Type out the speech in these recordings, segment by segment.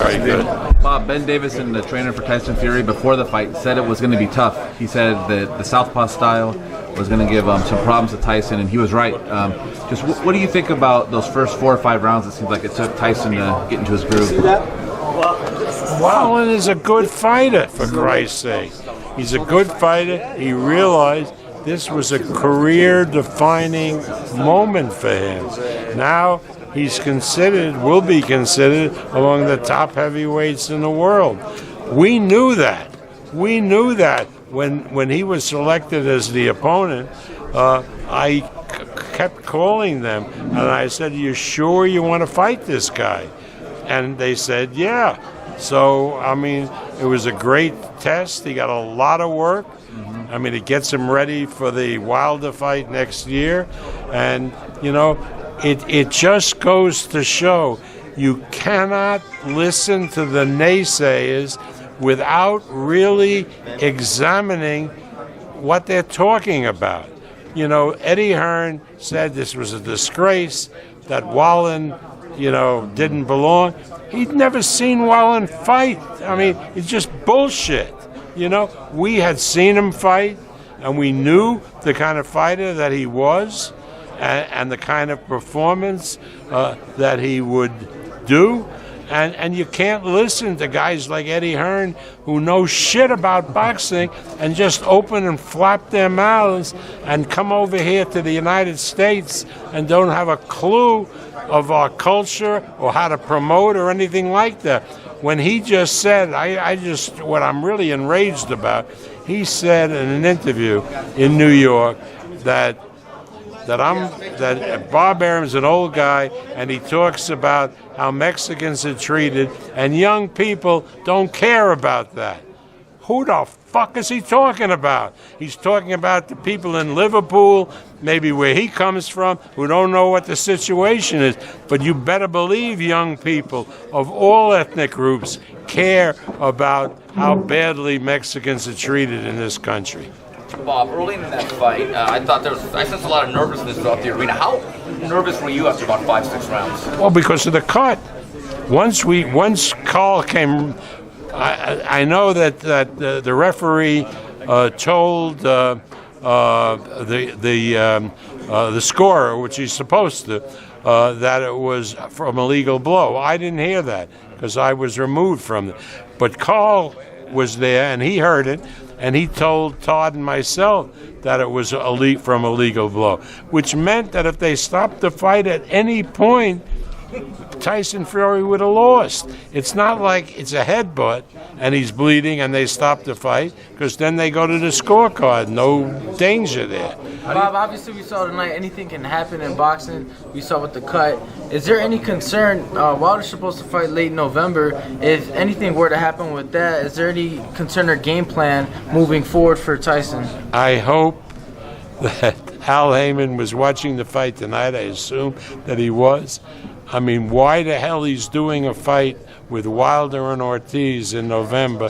very good. Bob, Ben Davison, the trainer for Tyson Fury, before the fight, said it was going to be tough. He said that the southpaw style was going to give some problems to Tyson, and he was right. Just what do you think about those first 4 or 5 rounds? It seems like it took Tyson to get into his groove. Wallen is a good fighter, for Christ's sake. He's a good fighter. He realized this was a career-defining moment for him. Now he's will be considered among the top heavyweights in the world. We knew that. We knew that when he was selected as the opponent. I kept calling them, and I said, "Are you sure you want to fight this guy?" And they said, "Yeah." So, I mean, it was a great test. He got a lot of work. I mean, it gets him ready for the Wilder fight next year. And, you know, it just goes to show you cannot listen to the naysayers without really examining what they're talking about. You know, Eddie Hearn said this was a disgrace, that Wallen, you know, didn't belong. He'd never seen Wallen fight. I mean, it's just bullshit. You know, we had seen him fight, and we knew the kind of fighter that he was, and the kind of performance that he would do. And you can't listen to guys like Eddie Hearn who know shit about boxing and just open and flap their mouths and come over here to the United States and don't have a clue of our culture or how to promote or anything like that. When he just said, what I'm really enraged about, he said in an interview in New York that Bob Arum's an old guy, and he talks about how Mexicans are treated, and young people don't care about that. Who the fuck is he talking about? He's talking about the people in Liverpool, maybe where he comes from, who don't know what the situation is. But you better believe young people of all ethnic groups care about how badly Mexicans are treated in this country. Bob, early in that fight, I sensed a lot of nervousness throughout the arena. How nervous were you after about 5-6 rounds? Well, because of the cut. Once Carl came, I know that the referee told the scorer, which he's supposed to, that it was from a legal blow. I didn't hear that because I was removed from it. But Carl was there, and he heard it. And he told Todd and myself that it was from a legal blow, which meant that if they stopped the fight at any point, Tyson Fury would have lost. It's not like it's a headbutt and he's bleeding and they stop the fight, because then they go to the scorecard. No danger there. Bob, obviously we saw tonight anything can happen in boxing. We saw with the cut. Is there any concern? Wilder's supposed to fight late November. If anything were to happen with that, is there any concern or game plan moving forward for Tyson? I hope that Al Heyman was watching the fight tonight. I assume that he was. I mean, why the hell he's doing a fight with Wilder and Ortiz in November,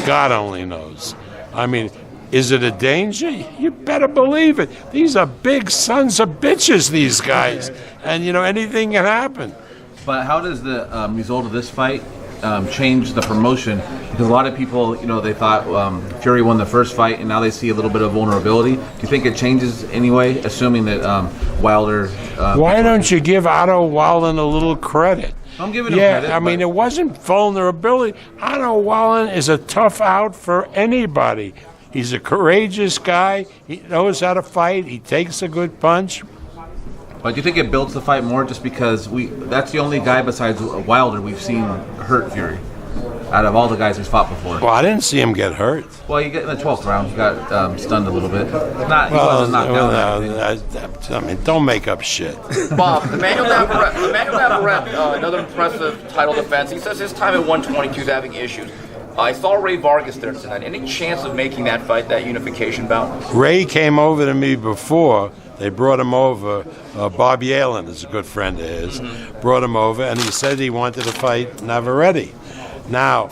God only knows. I mean, is it a danger? You better believe it. These are big sons of bitches, these guys. And, you know, anything can happen. But how does the result of this fight change the promotion? Because a lot of people, you know, they thought Fury won the first fight, and now they see a little bit of vulnerability. Do you think it changes anyway, assuming that Wilder... Why don't you give Otto Wallen a little credit? I'm giving him credit. I mean, it wasn't vulnerability. Otto Wallen is a tough out for anybody. He's a courageous guy. He knows how to fight. He takes a good punch. But do you think it builds the fight more just because that's the only guy besides Wilder we've seen hurt Fury out of all the guys he's fought before? Well, I didn't see him get hurt. Well, you get in the 12th round, he got stunned a little bit. He wasn't knocked out. I mean, don't make up shit. Bob, Emmanuel Navarrete, another impressive title defense. He says his time at 122 is having issues. I saw Ray Vargas there tonight. Any chance of making that fight, that unification bout? Ray came over to me before. They brought him over. Bob Yalen is a good friend of his. Brought him over, and he said he wanted to fight Navarrete. Now,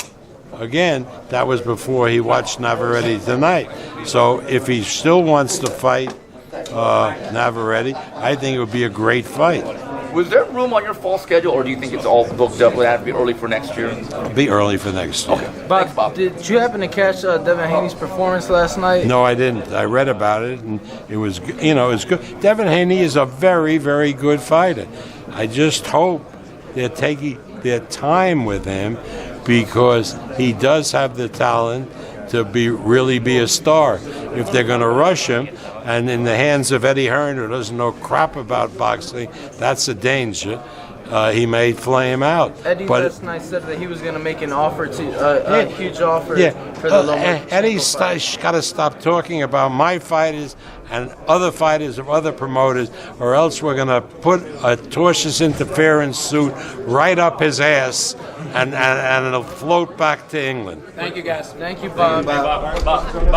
again, that was before he watched Navarrete tonight. So if he still wants to fight Navarrete, I think it would be a great fight. Was there room on your fall schedule, or do you think it's all booked up? Would that be early for next year? Be early for next year. Okay. Bob, Thanks, Bob. did you happen to catch Devin Haney's performance last night? No, I didn't. I read about it, and it was, it was good. Devin Haney is a very, very good fighter. I just hope they're taking their time with him, because he does have the talent to really be a star. If they're going to rush him, and in the hands of Eddie Hearn, who doesn't know crap about boxing, that's a danger. He may flame out. Eddie last night said that he was going to make an offer to a huge offer for the low. Eddie's got to stop talking about my fighters and other fighters of other promoters, or else we're going to put a tortious interference suit right up his ass, and it'll float back to England. Thank you, guys. Thank you, Bob.